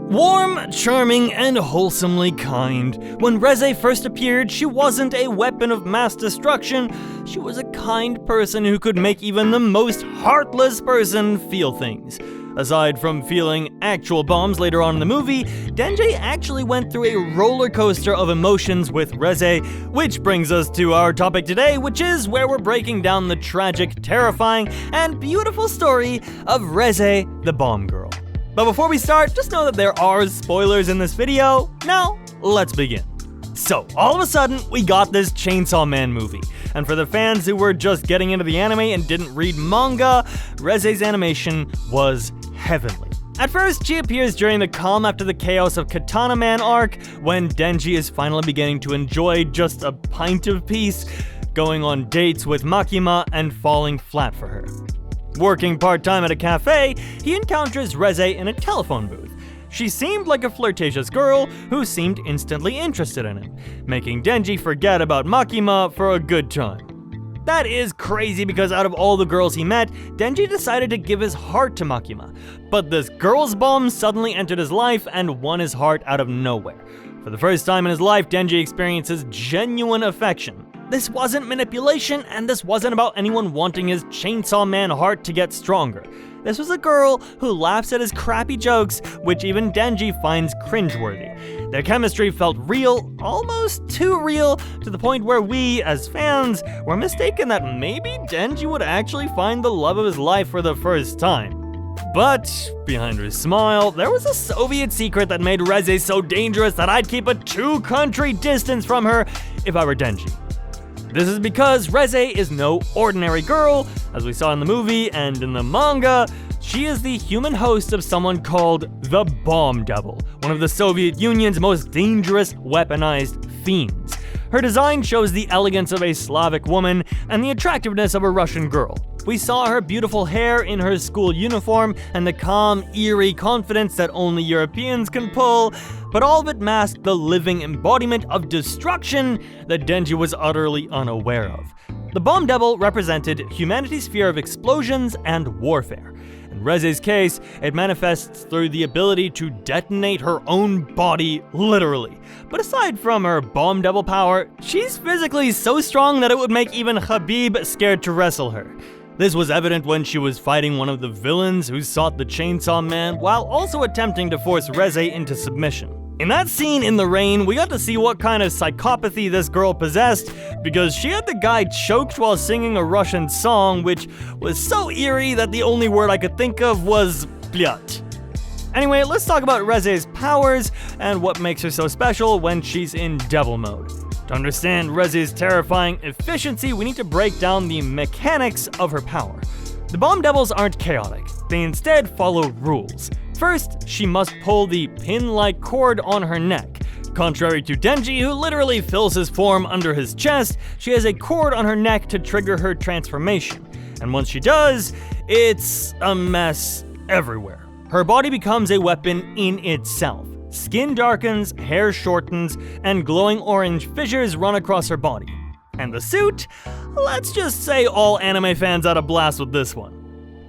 Warm, charming, and wholesomely kind. When Reze first appeared, she wasn't a weapon of mass destruction. She was a kind person who could make even the most heartless person feel things. Aside from feeling actual bombs later on in the movie, Denji actually went through a roller coaster of emotions with Reze, which brings us to our topic today, which is where we're breaking down the tragic, terrifying, and beautiful story of Reze, the bomb girl. But before we start, just know that there are spoilers in this video. Now, let's begin. So, all of a sudden, we got this Chainsaw Man movie. And for the fans who were just getting into the anime and didn't read manga, Reze's animation was heavenly. At first, she appears during the calm after the chaos of Katana Man Arc, when Denji is finally beginning to enjoy just a pint of peace, going on dates with Makima and falling flat for her. Working part-time at a cafe, he encounters Reze in a telephone booth. She seemed like a flirtatious girl who seemed instantly interested in him, making Denji forget about Makima for a good time. That is crazy because out of all the girls he met, Denji decided to give his heart to Makima. But this girl's bomb suddenly entered his life and won his heart out of nowhere. For the first time in his life, Denji experiences genuine affection. This wasn't manipulation, and this wasn't about anyone wanting his Chainsaw Man heart to get stronger. This was a girl who laughs at his crappy jokes, which even Denji finds cringeworthy. Their chemistry felt real, almost too real, to the point where we, as fans, were mistaken that maybe Denji would actually find the love of his life for the first time. But behind her smile, there was a Soviet secret that made Reze so dangerous that I'd keep a 2-country distance from her if I were Denji. This is because Reze is no ordinary girl. As we saw in the movie and in the manga, she is the human host of someone called the Bomb Devil, one of the Soviet Union's most dangerous weaponized fiends. Her design shows the elegance of a Slavic woman and the attractiveness of a Russian girl. We saw her beautiful hair in her school uniform and the calm, eerie confidence that only Europeans can pull, but all of it masked the living embodiment of destruction that Denji was utterly unaware of. The Bomb Devil represented humanity's fear of explosions and warfare. In Reze's case, it manifests through the ability to detonate her own body, literally. But aside from her Bomb Devil power, she's physically so strong that it would make even Khabib scared to wrestle her. This was evident when she was fighting one of the villains who sought the Chainsaw Man, while also attempting to force Reze into submission. In that scene in the rain, we got to see what kind of psychopathy this girl possessed, because she had the guy choked while singing a Russian song, which was so eerie that the only word I could think of was blyat. Anyway, let's talk about Reze's powers and what makes her so special when she's in devil mode. To understand Reze's terrifying efficiency, we need to break down the mechanics of her power. The Bomb Devils aren't chaotic, they instead follow rules. First, she must pull the pin-like cord on her neck. Contrary to Denji, who literally fills his form under his chest, she has a cord on her neck to trigger her transformation. And once she does, it's a mess everywhere. Her body becomes a weapon in itself. Skin darkens, hair shortens, and glowing orange fissures run across her body. And the suit? Let's just say all anime fans had a blast with this one.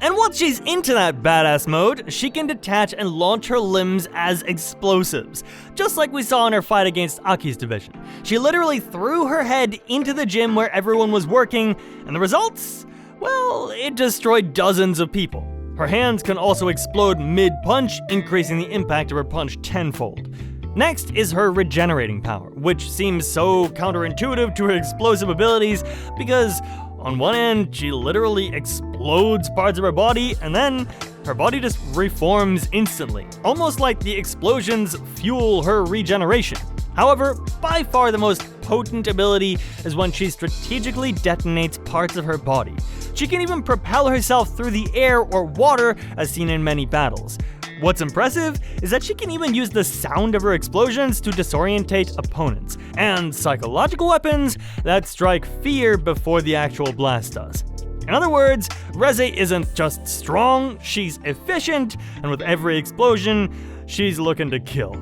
And once she's into that badass mode, she can detach and launch her limbs as explosives, just like we saw in her fight against Aki's division. She literally threw her head into the gym where everyone was working, and the results? Well, it destroyed dozens of people. Her hands can also explode mid-punch, increasing the impact of her punch tenfold. Next is her regenerating power, which seems so counterintuitive to her explosive abilities because on one end, she literally explodes parts of her body, and then her body just reforms instantly, almost like the explosions fuel her regeneration. However, by far the most potent ability is when she strategically detonates parts of her body. She can even propel herself through the air or water, as seen in many battles. What's impressive is that she can even use the sound of her explosions to disorientate opponents, and psychological weapons that strike fear before the actual blast does. In other words, Reze isn't just strong, she's efficient, and with every explosion, she's looking to kill.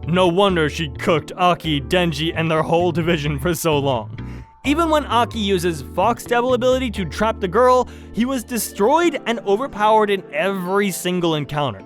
No wonder she cooked Aki, Denji, and their whole division for so long. Even when Aki uses Fox Devil ability to trap the girl, he was destroyed and overpowered in every single encounter.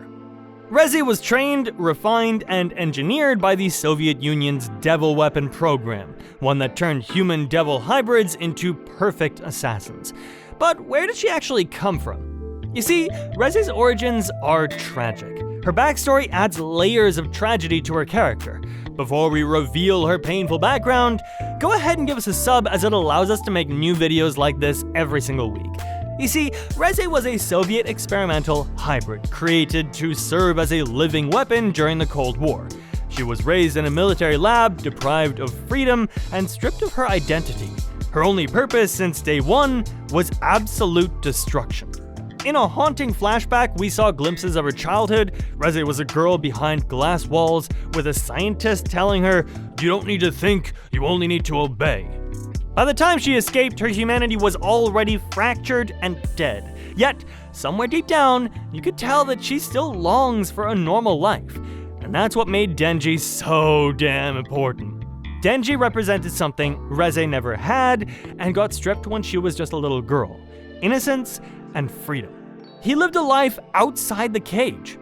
Reze was trained, refined, and engineered by the Soviet Union's Devil Weapon program, one that turned human-devil hybrids into perfect assassins. But where did she actually come from? You see, Reze's origins are tragic. Her backstory adds layers of tragedy to her character. Before we reveal her painful background, go ahead and give us a sub, as it allows us to make new videos like this every single week. You see, Reze was a Soviet experimental hybrid, created to serve as a living weapon during the Cold War. She was raised in a military lab, deprived of freedom, and stripped of her identity. Her only purpose since day one was absolute destruction. In a haunting flashback, we saw glimpses of her childhood. Reze was a girl behind glass walls, with a scientist telling her, "You don't need to think, you only need to obey." By the time she escaped, her humanity was already fractured and dead. Yet, somewhere deep down, you could tell that she still longs for a normal life. And that's what made Denji so damn important. Denji represented something Reze never had and got stripped when she was just a little girl: innocence and freedom. He lived a life outside the cage.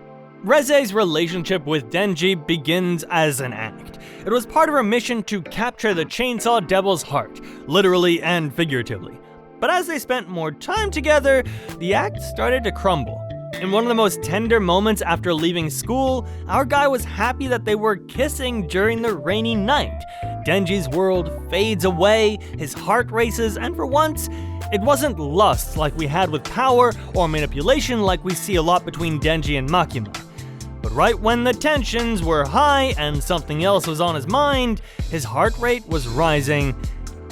Reze's relationship with Denji begins as an act. It was part of her mission to capture the Chainsaw Devil's heart, literally and figuratively. But as they spent more time together, the act started to crumble. In one of the most tender moments after leaving school, our guy was happy that they were kissing during the rainy night. Denji's world fades away, his heart races, and for once, it wasn't lust like we had with power, or manipulation like we see a lot between Denji and Makima. But right when the tensions were high and something else was on his mind, his heart rate was rising,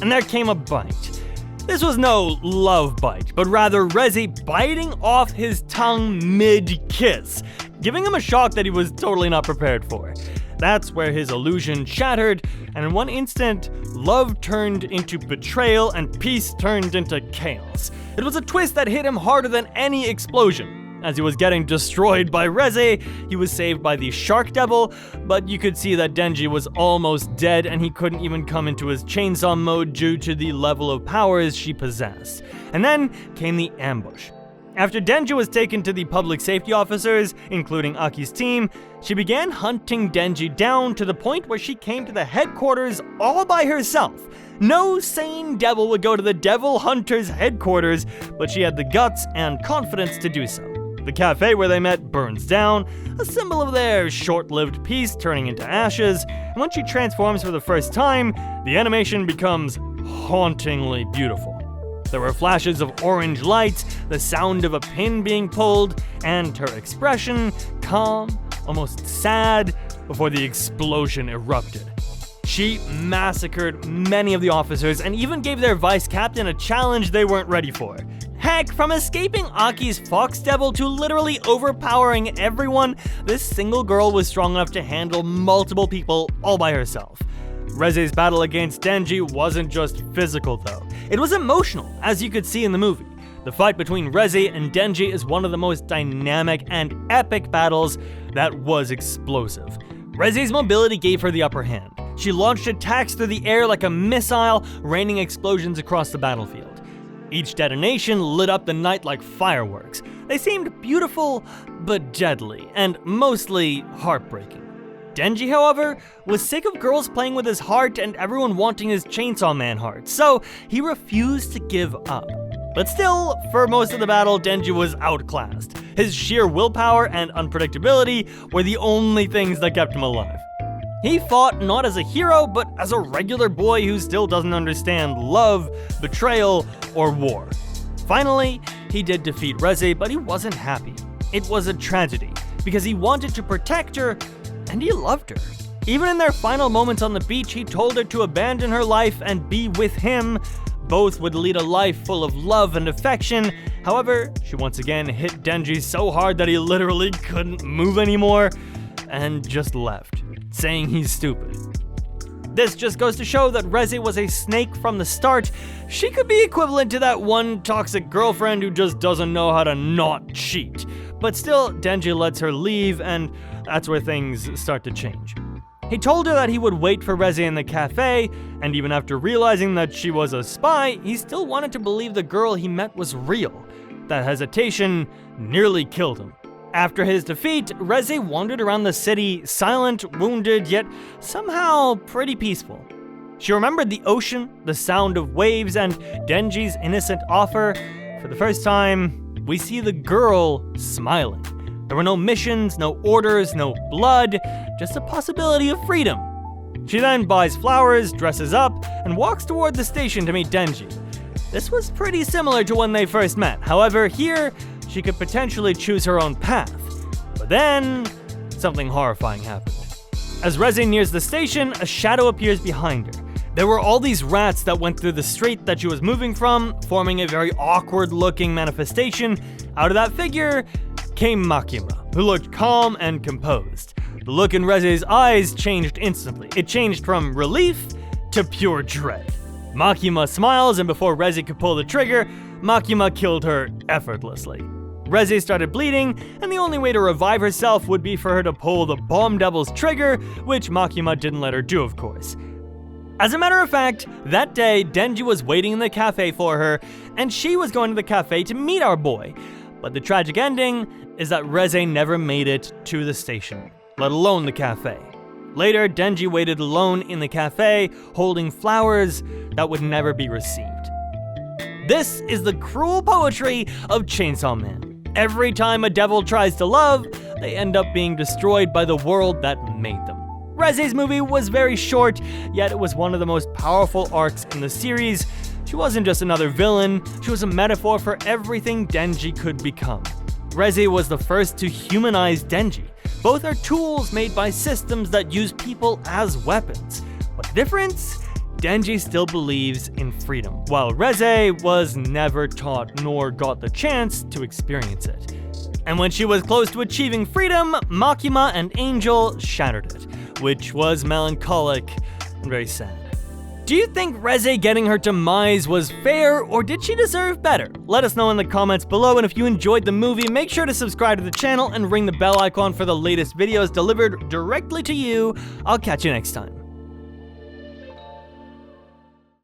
and there came a bite. This was no love bite, but rather Reze biting off his tongue mid-kiss, giving him a shock that he was totally not prepared for. That's where his illusion shattered, and in one instant, love turned into betrayal and peace turned into chaos. It was a twist that hit him harder than any explosion. As he was getting destroyed by Reze, he was saved by the Shark Devil, but you could see that Denji was almost dead and he couldn't even come into his chainsaw mode due to the level of powers she possessed. And then came the ambush. After Denji was taken to the public safety officers, including Aki's team, she began hunting Denji down to the point where she came to the headquarters all by herself. No sane devil would go to the Devil Hunter's headquarters, but she had the guts and confidence to do so. The cafe where they met burns down, a symbol of their short-lived peace turning into ashes, and when she transforms for the first time, the animation becomes hauntingly beautiful. There were flashes of orange lights, the sound of a pin being pulled, and her expression, calm, almost sad, before the explosion erupted. She massacred many of the officers and even gave their vice captain a challenge they weren't ready for. Heck, from escaping Aki's Fox Devil to literally overpowering everyone, this single girl was strong enough to handle multiple people all by herself. Reze's battle against Denji wasn't just physical though. It was emotional, as you could see in the movie. The fight between Reze and Denji is one of the most dynamic and epic battles that was explosive. Reze's mobility gave her the upper hand. She launched attacks through the air like a missile, raining explosions across the battlefield. Each detonation lit up the night like fireworks. They seemed beautiful, but deadly, and mostly heartbreaking. Denji, however, was sick of girls playing with his heart and everyone wanting his Chainsaw Man heart, so he refused to give up. But still, for most of the battle, Denji was outclassed. His sheer willpower and unpredictability were the only things that kept him alive. He fought not as a hero, but as a regular boy who still doesn't understand love, betrayal, or war. Finally, he did defeat Reze, but he wasn't happy. It was a tragedy, because he wanted to protect her, and he loved her. Even in their final moments on the beach, he told her to abandon her life and be with him. Both would lead a life full of love and affection. However, she once again hit Denji so hard that he literally couldn't move anymore, and just left, saying he's stupid. This just goes to show that Reze was a snake from the start. She could be equivalent to that one toxic girlfriend who just doesn't know how to not cheat. But still, Denji lets her leave, and that's where things start to change. He told her that he would wait for Reze in the cafe, and even after realizing that she was a spy, he still wanted to believe the girl he met was real. That hesitation nearly killed him. After his defeat, Reze wandered around the city, silent, wounded, yet somehow pretty peaceful. She remembered the ocean, the sound of waves, and Denji's innocent offer. For the first time, we see the girl smiling. There were no missions, no orders, no blood, just a possibility of freedom. She then buys flowers, dresses up, and walks toward the station to meet Denji. This was pretty similar to when they first met. However, here, she could potentially choose her own path. But then, something horrifying happened. As Reze nears the station, a shadow appears behind her. There were all these rats that went through the street that she was moving from, forming a very awkward-looking manifestation. Out of that figure came Makima, who looked calm and composed. The look in Reze's eyes changed instantly. It changed from relief to pure dread. Makima smiles, and before Reze could pull the trigger, Makima killed her effortlessly. Reze started bleeding, and the only way to revive herself would be for her to pull the Bomb Devil's trigger, which Makima didn't let her do, of course. As a matter of fact, that day, Denji was waiting in the cafe for her, and she was going to the cafe to meet our boy. But the tragic ending is that Reze never made it to the station, let alone the cafe. Later, Denji waited alone in the cafe, holding flowers that would never be received. This is the cruel poetry of Chainsaw Man. Every time a devil tries to love, they end up being destroyed by the world that made them. Reze's movie was very short, yet it was one of the most powerful arcs in the series. She wasn't just another villain, she was a metaphor for everything Denji could become. Reze was the first to humanize Denji. Both are tools made by systems that use people as weapons. What difference? Denji still believes in freedom, while Reze was never taught nor got the chance to experience it. And when she was close to achieving freedom, Makima and Angel shattered it, which was melancholic and very sad. Do you think Reze getting her demise was fair, or did she deserve better? Let us know in the comments below, and if you enjoyed the movie, make sure to subscribe to the channel and ring the bell icon for the latest videos delivered directly to you. I'll catch you next time.